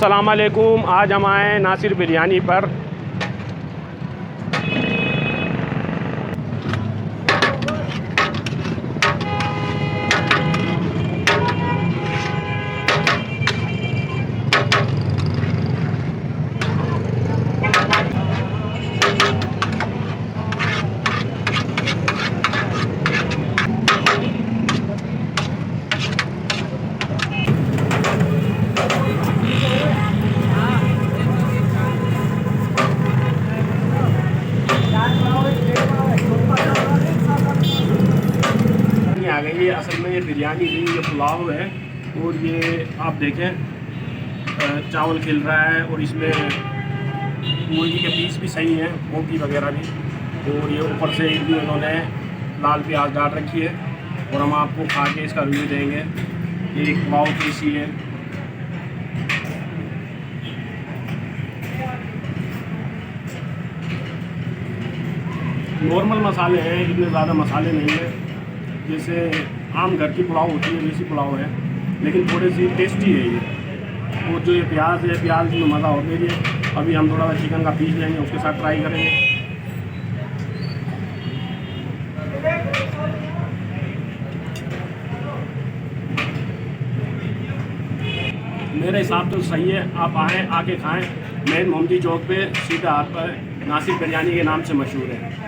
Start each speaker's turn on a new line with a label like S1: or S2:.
S1: अस्सलाम वालेकुम। आज हम आए नासिर बिरयानी पर। आ गई है। असल में ये बिरयानी नहीं, ये पुलाव है। और ये आप देखें चावल खिल रहा है और इसमें मुर्गी के पीस भी सही हैं, बोटी वगैरह भी। और ये ऊपर से भी उन्होंने लाल प्याज डाल रखी है। और हम आपको खा के इसका रिव्यू देंगे। ये पुलाव कैसी है। नॉर्मल मसाले हैं, इतने ज़्यादा मसाले नहीं हैं। जैसे आम घर की पुलाव होती है वैसी पुलाव है, लेकिन थोड़ी सी टेस्टी है ये। और जो ये प्याज है, प्याज में मज़ा होता है। अभी हम थोड़ा सा चिकन का पीस लेंगे, उसके साथ ट्राई करेंगे। मेरे हिसाब तो सही है, आप आएँ, आके खाएँ। मेन मोहम्मदी चौक पे सीधा हाथ पर नासिर बिरयानी के नाम से मशहूर है।